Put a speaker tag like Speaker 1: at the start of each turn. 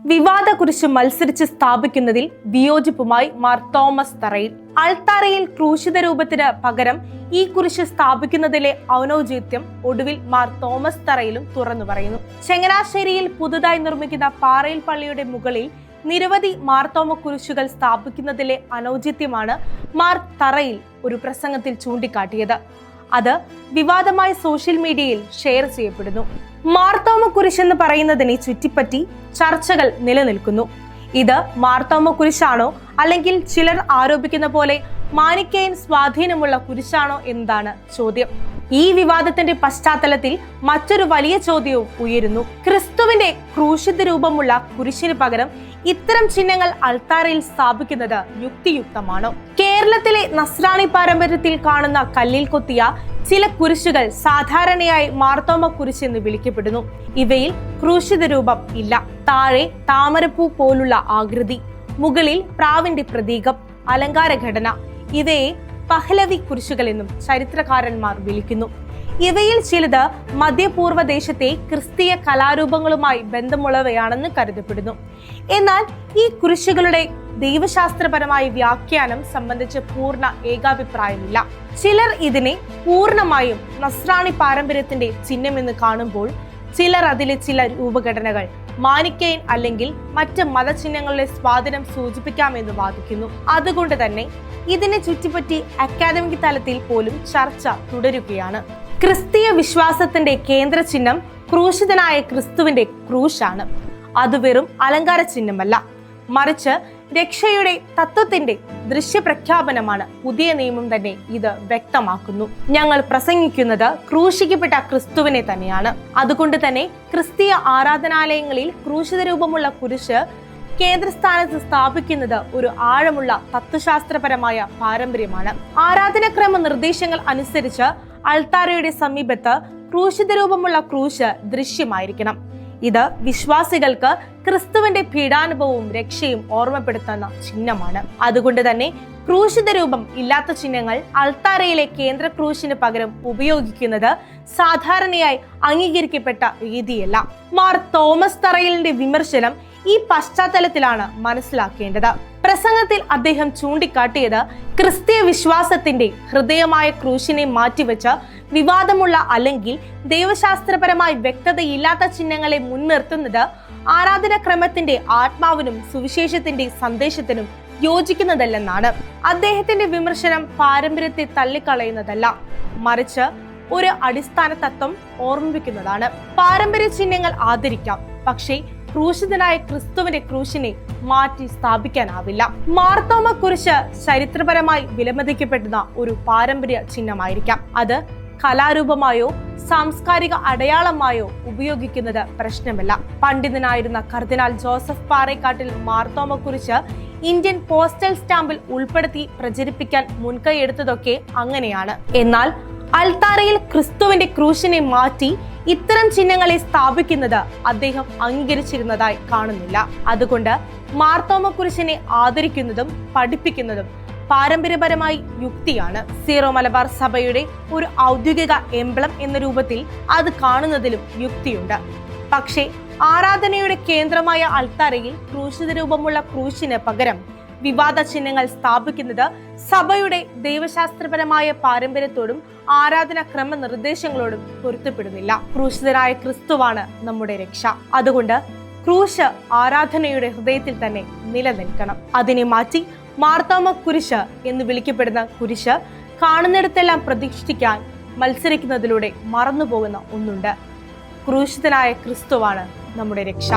Speaker 1: വിവാദ കുരിശ് മത്സരിച്ച് സ്ഥാപിക്കുന്നതിൽ വിയോജിപ്പുമായി മാർ തോമസ് തറയിൽ. അൾത്താരയിൽ ക്രൂശിത രൂപത്തിന് പകരം ഈ കുരിശ് സ്ഥാപിക്കുന്നതിലെ ഔന്നോചിത്യം ഒടുവിൽ മാർ തോമസ് തറയിലും തുറന്നു പറയുന്നു. ചങ്ങനാശ്ശേരിയിൽ പുതുതായി നിർമ്മിക്കുന്ന പാറയിൽ പള്ളിയുടെ മുകളിൽ നിരവധി മാർത്തോമ കുരിശുകൾ സ്ഥാപിക്കുന്നതിലെ അനൗചിത്യമാണ് മാർ തറയിൽ ഒരു പ്രസംഗത്തിൽ ചൂണ്ടിക്കാട്ടിയത്. അത് വിവാദമായി സോഷ്യൽ മീഡിയയിൽ ഷെയർ ചെയ്യപ്പെടുന്നു. മാർത്തോമ കുരിശ് എന്ന് പറയുന്നതിനെ ചുറ്റിപ്പറ്റി ചർച്ചകൾ നിലനിൽക്കുന്നു. ഇത് മാർത്തോമ കുരിശാണോ, അല്ലെങ്കിൽ ചിലർ ആരോപിക്കുന്ന പോലെ മാനിക്കേയൻ സ്വാധീനമുള്ള കുരിശാണോ എന്നതാണ് ചോദ്യം. ഈ വിവാദത്തിന്റെ പശ്ചാത്തലത്തിൽ മറ്റൊരു വലിയ ചോദ്യവും ഉയരുന്നു. ക്രിസ്തുവിന്റെ ക്രൂശിത രൂപമുള്ള കുരിശിന് പകരം ഇത്തരം ചിഹ്നങ്ങൾ അൾത്താരയിൽ സ്ഥാപിക്കുന്നത് യുക്തിയുക്തമാണോ? കേരളത്തിലെ നസ്രാണി പാരമ്പര്യത്തിൽ കാണുന്ന കല്ലിൽ കൊത്തിയ ചില കുരിശുകൾ സാധാരണയായി മാർത്തോമ കുരിശ് എന്ന് വിളിക്കപ്പെടുന്നു. ഇവയിൽ ക്രൂശിത രൂപം ഇല്ല. താഴെ താമരപ്പൂ പോലുള്ള ആകൃതി, മുകളിൽ പ്രാവിന്റെ പ്രതീകം, അലങ്കാര ഘടന. ഇവയെ പഹ്ലവി കുരിശുകൾ എന്നും ചരിത്രകാരന്മാർ വിളിക്കുന്നു. ഇവയിൽ ചിലത് മധ്യപൂർവ്വ ദേശത്തെ ക്രിസ്തീയ കലാരൂപങ്ങളുമായി ബന്ധമുള്ളവയാണെന്ന് കരുതപ്പെടുന്നു. എന്നാൽ ഈ കുരിശുകളുടെ ദൈവശാസ്ത്രപരമായ വ്യാഖ്യാനം സംബന്ധിച്ച് പൂർണ്ണ ഏകാഭിപ്രായമില്ല. ചിലർ ഇതിനെ പൂർണ്ണമായും നസ്രാണി പാരമ്പര്യത്തിന്റെ ചിഹ്നമെന്ന് കാണുമ്പോൾ, ചിലർ അതിലെ ചില രൂപഘടനകൾ മാനിക്കേയൻ അല്ലെങ്കിൽ മറ്റ് മതചിഹ്നങ്ങളുടെ സ്വാധീനം സൂചിപ്പിക്കാമെന്ന് വാദിക്കുന്നു. അതുകൊണ്ട് തന്നെ ഇതിനെ ചുറ്റിപ്പറ്റി അക്കാദമിക് തലത്തിൽ പോലും ചർച്ച തുടരുകയാണ്. ക്രിസ്തീയ വിശ്വാസത്തിന്റെ കേന്ദ്ര ചിഹ്നം ക്രൂശിതനായ ക്രിസ്തുവിന്റെ ക്രൂശാണ്. അത് വെറും അലങ്കാര ചിഹ്നമല്ല, മറിച്ച് രക്ഷയുടെ തത്വത്തിന്റെ ദൃശ്യപ്രഖ്യാപനമാണ്. പുതിയ നിയമം തന്നെ ഇത് വ്യക്തമാക്കുന്നു. ഞങ്ങൾ പ്രസംഗിക്കുന്നത് ക്രൂശിക്കപ്പെട്ട ക്രിസ്തുവിനെ തന്നെയാണ്. അതുകൊണ്ട് തന്നെ ക്രിസ്തീയ ആരാധനാലയങ്ങളിൽ ക്രൂശിത രൂപമുള്ള കുരിശ് കേന്ദ്രസ്ഥാനത്ത് സ്ഥാപിക്കുന്നത് ഒരു ആഴമുള്ള തത്വശാസ്ത്രപരമായ പാരമ്പര്യമാണ്. ആരാധനാക്രമ നിർദ്ദേശങ്ങൾ അനുസരിച്ച് അൾത്താരയുടെ സമീപത്ത് ക്രൂശിത രൂപമുള്ള ക്രൂശ് ദൃശ്യമായിരിക്കണം. ഇത് വിശ്വാസികൾക്ക് ക്രിസ്തുവിന്റെ പീഡാനുഭവവും രക്ഷയും ഓർമ്മപ്പെടുത്തുന്ന ചിഹ്നമാണ്. അതുകൊണ്ട് തന്നെ ക്രൂശിത രൂപം ഇല്ലാത്ത ചിഹ്നങ്ങൾ അൾത്താരയിലെ കേന്ദ്ര ക്രൂശിന് പകരം ഉപയോഗിക്കുന്നത് സാധാരണയായി അംഗീകരിക്കപ്പെട്ട രീതിയല്ല. മാർ തോമസ് തറയിലിന്റെ വിമർശനം ഈ പശ്ചാത്തലത്തിലാണ് മനസ്സിലാക്കേണ്ടത്. പ്രസംഗത്തിൽ അദ്ദേഹം ചൂണ്ടിക്കാട്ടിയത് ക്രിസ്തീയ വിശ്വാസത്തിന്റെ ഹൃദയമായ ക്രൂശിനെ മാറ്റിവെച്ച് വിവാദമുള്ള അല്ലെങ്കിൽ ദൈവശാസ്ത്രപരമായി വ്യക്തതയില്ലാത്ത ചിഹ്നങ്ങളെ മുൻനിർത്തുന്നത് ആരാധനാക്രമത്തിന്റെ ആത്മാവിനും സുവിശേഷത്തിന്റെ സന്ദേശത്തിനും യോജിക്കുന്നതല്ലെന്നാണ്. അദ്ദേഹത്തിന്റെ വിമർശനം പാരമ്പര്യത്തെ തള്ളിക്കളയുന്നതല്ല, മറിച്ച് ഒരു അടിസ്ഥാന തത്വം ഓർമ്മിപ്പിക്കുന്നതാണ്. പാരമ്പര്യ ചിഹ്നങ്ങൾ ആദരിക്കാം, പക്ഷേ ക്രൂശിതനായ ക്രിസ്തുവിന്റെ ക്രൂശിനെ മാറ്റി സ്ഥാപിക്കാനാവില്ല. മാർത്തോമ കുരിശ് ചരിത്രപരമായി വിലമതിക്കപ്പെടുന്ന ഒരു പാരമ്പര്യ ചിഹ്നമായിരിക്കാം. അത് കലാരൂപമായോ സാംസ്കാരിക അടയാളമായോ ഉപയോഗിക്കുന്നത് പ്രശ്നമല്ല. പണ്ഡിതനായിരുന്ന കർദിനാൾ ജോസഫ് പാറേക്കാട്ടിൽ മാർത്തോമ കുരിശ് ഇന്ത്യൻ പോസ്റ്റൽ സ്റ്റാമ്പിൽ ഉൾപ്പെടുത്തി പ്രചരിപ്പിക്കാൻ മുൻകൈയെടുത്തതൊക്കെ അങ്ങനെയാണ്. എന്നാൽ അൾത്താരയിൽ ക്രിസ്തുവിന്റെ ക്രൂശിനെ മാറ്റി ഇത്തരം ചിഹ്നങ്ങളെ സ്ഥാപിക്കുന്നത് അദ്ദേഹം അംഗീകരിച്ചിരുന്നതായി കാണുന്നില്ല. അതുകൊണ്ട് മാർത്തോമ കുരിശിനെ ആദരിക്കുന്നതും പഠിപ്പിക്കുന്നതും പാരമ്പര്യപരമായി യുക്തിയാണ്. സീറോ മലബാർ സഭയുടെ ഒരു ഔദ്യോഗിക എംബ്ലം എന്ന രൂപത്തിൽ അത് കാണുന്നതിലും യുക്തിയുണ്ട്. പക്ഷേ ആരാധനയുടെ കേന്ദ്രമായ അൾത്താരയിൽ ക്രൂശിത രൂപമുള്ള ക്രൂശിന് പകരം വിവാദ ചിഹ്നങ്ങൾ സ്ഥാപിക്കുന്നത് സഭയുടെ ദൈവശാസ്ത്രപരമായ പാരമ്പര്യത്തോടും ആരാധന ക്രമ നിർദ്ദേശങ്ങളോടും പൊരുത്തപ്പെടുന്നില്ല. ക്രൂശിതനായ ക്രിസ്തുവാണ് നമ്മുടെ രക്ഷ. അതുകൊണ്ട് ക്രൂശ് ആരാധനയുടെ ഹൃദയത്തിൽ തന്നെ നിലനിൽക്കണം. അതിനെ മാറ്റി മാർത്തോമ കുരിശ് എന്ന് വിളിക്കപ്പെടുന്ന കുരിശ് കാണുന്നിടത്തെല്ലാം പ്രതിഷ്ഠിക്കാൻ മത്സരിക്കുന്നതിലൂടെ മറന്നുപോകുന്ന ഒന്നുണ്ട്. ക്രൂശിതനായ ക്രിസ്തുവാണ് നമ്മുടെ രക്ഷ.